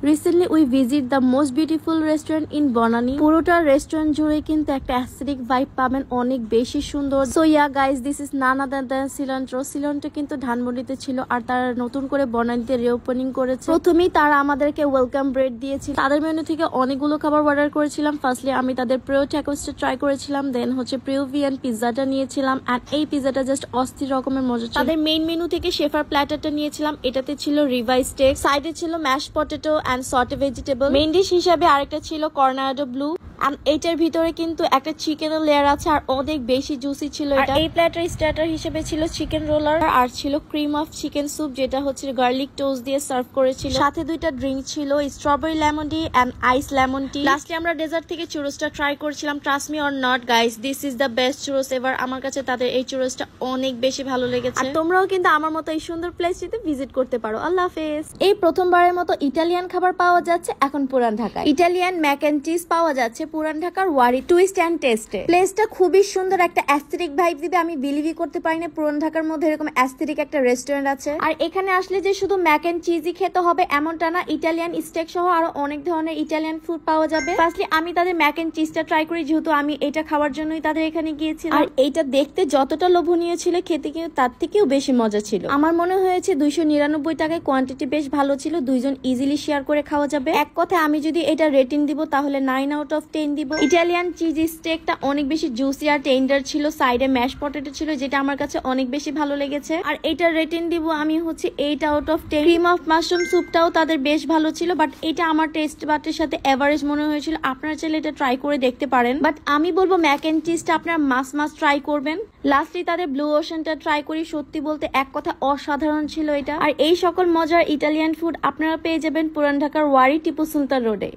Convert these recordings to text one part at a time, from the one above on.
Recently we visit the most beautiful restaurant in Bonani. পুরোটা restaurant জুড়ে কিন্তু একটা অ্যাস্থেটিক ভাইব পাবেন, অনেক বেশি সুন্দর। So yeah guys, this is none other than Cilantro. Cilantro কিন্তু ধানমন্ডিতে ছিল আর তারা নতুন করে বনানীতে রিওপেনিং করেছে। প্রথমেই তারা আমাদেরকে ওয়েলকাম ব্রেড দিয়েছিল। তাদের মেনু থেকে অনেকগুলো খাবার অর্ডার করেছিলাম। ফার্স্টলি আমি তাদের প্রিয় ট্যাকোসটা ট্রাই করেছিলাম, দেন হচ্ছে পেরুভিয়ান পিৎজাটা নিয়েছিলাম এন্ড এই পিৎজাটা জাস্ট অস্থির রকমের মজা ছিল। তাদের মেইন মেনু থেকে শেফার প্ল্যাটারটা নিয়েছিলাম, এটাতে ছিল রিভাই স্টেক, সাইডে ছিল mash potato and sauté vegetable। Main dish হিসাবে আরেকটা ছিল কর্নাডো ব্লু and এইটার ভিতরে কিন্তু একটা চিকেনের লেয়ার আছে আর অনেক বেশি জুসি ছিল এটা। এই প্ল্যাটার স্টার্টার হিসেবে ছিল চিকেন রোলার আর ছিল ক্রিম অফ চিকেন স্যুপ, যেটা হচ্ছে গার্লিক টোস্ট দিয়ে সার্ভ করেছিল। সাথে দুইটা ড্রিঙ্ক ছিল, strawberry lemon tea and ice lemon tea. Lastly আমরা ডেজার্ট থেকে চুরোসটা ট্রাই করেছিলাম। Trust me or not guys, this is the best churros ever. আমার কাছে তাদের এই চুরোসটা অনেক বেশি ভালো লেগেছে। আর তোমরাও কিন্তু আমার মতো এই সুন্দর প্লেসটিতে ভিজিট করতে পারো। আল্লাহ হাফেজ। এই প্রথমবারের মতো ইটালিয়ান খাবার পাওয়া যাচ্ছে এখন পুরান ঢাকায়। ইটালিয়ান ম্যাক এন্ড চিজ পাওয়া যাচ্ছে পুরান ঢাকার টুইস্ট এন্ড টেস্টে। প্লেসটা খুবই সুন্দর, একটা অ্যাস্থেটিক ভাইব দিবে। আমি বিলিভই করতে পারি না পুরান ঢাকার মধ্যে এরকম অ্যাস্থেটিক একটা রেস্টুরেন্ট আছে। আর এখানে আসলে যে শুধু ম্যাক এন্ড চিজই খেতে হবে এমনটা না, ইটালিয়ান স্টেক সহ আরো অনেক ধরনের ইটালিয়ান ফুড পাওয়া যাবে। ফার্স্টলি আমি তাদের ম্যাক এন্ড চিজটা ট্রাই করি, যেহেতু আমি এটা খাওয়ার জন্যই তাদের এখানে গিয়েছিলাম। আর এইটা দেখতে যতটা লোভনীয় ছিল, খেতে কিন্তু তার থেকেও বেশি মজা ছিল। আমার মনে হয়েছে 299 টাকায় কোয়ান্টিটি বেশ ভালো ছিল, দুইজন ইজিলি শেয়ার করে খাওয়া যাবে। এক কথা আমি যদি এটা রেটিং দিব তাহলে 9 আউট অফ 10 দিব। ইটালিয়ান চিজ স্টেকটা অনেক বেশি জুসি আর টেন্ডার ছিল, সাইডে ম্যাশ পটেটো ছিল যেটা আমার কাছে অনেক বেশি ভালো লেগেছে। আর এটার রেটিং দিব আমি হচ্ছে 8 out of 10। Cream of mushroom স্যুপটাও তাদের বেশ ভালো ছিল, বাট এটা আমার টেস্ট বাটের সাথে এভারেজ মনে হয়েছিল। আপনারা চাইলে এটা ট্রাই করে দেখতে পারেন, বাট আমি বলবো ম্যাক এন্ড চিজটা আপনার মাস ট্রাই করবেন। লাস্টলি তাদের ব্লু ওশানটা ট্রাই করি, সত্যি বলতে এক কথা অসাধারণ ছিল এটা। আর এই সকল মজার ইটালিয়ান ফুড আপনারা পেয়ে যাবেন পুরান ঢাকার ওয়ারি টিপু সুলতান রোডে।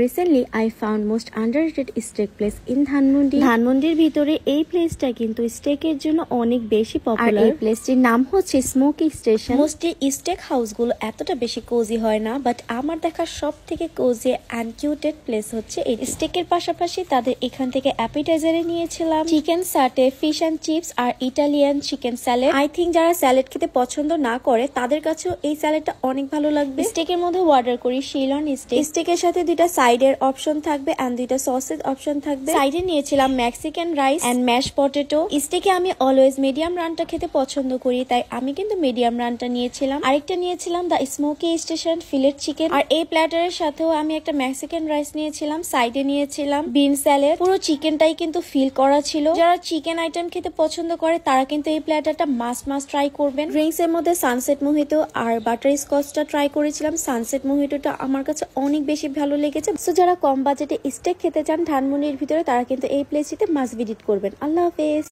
Recently, I found most underrated steak place in Dhanmondi. ধানমন্ডির ভিতরে এই প্লেসটা কিন্তু স্টেকের জন্য অনেক বেশি পপুলার। এই প্লেসটির নাম হচ্ছে স্মোকি স্টেশন। মোস্টলি স্টেক হাউসগুলো এতটা বেশি কোজি হয় না, বাট আমার দেখা সব থেকে কোজি অ্যান্ড কিউটেড প্লেস হচ্ছে এই স্টেকের পাশাপাশি তাদের এখান থেকে অ্যাপিটাইজারে নিয়েছিলাম chicken satay, fish and chips আর Italian chicken salad. I think যারা স্যালাড খেতে পছন্দ না করে তাদের কাছেও এই স্যালাডটা অনেক ভালো লাগবে। স্টেকের মধ্যে অর্ডার করি শিলন স্টেক। স্টেকের সাথে দুইটা সাইডের অপশন থাকবে এন্ড দুইটা সসেজ অপশন থাকবে। সাইডে নিয়েছিলাম Mexican rice and mash potato. স্টেকে আমি অলওয়েজ মিডিয়াম রানটা খেতে পছন্দ করি, তাই আমি কিন্তু মিডিয়াম রানটা নিয়েছিলাম। আরেকটা নিয়েছিলাম দা স্মোকি স্টেশন ফিলেট চিকেন। আর এই প্ল্যাটারের সাথেও আমি একটা মেক্সিকান রাইস নিয়েছিলাম, সাইডে নিয়েছিলাম বিন স্যালাড। পুরো চিকেনটাই কিন্তু ফিল করা ছিল। যারা চিকেন আইটেম খেতে পছন্দ করে তারা কিন্তু এই প্ল্যাটারটা মাস্ট ট্রাই করবেন। ড্রিঙ্কস এর মধ্যে সানসেট মোহিতো আর বাটার স্কচটা ট্রাই করেছিলাম। সানসেট মোহিতোটা আমার কাছে অনেক বেশি ভালো লেগেছে। সো যারা কম বাজেটে স্টেক খেতে চান ধানমন্ডির ভিতরে, তারা কিন্তু এই প্লেসটিতে মাস্ট ভিজিট করবেন। আল্লাহ হাফেজ।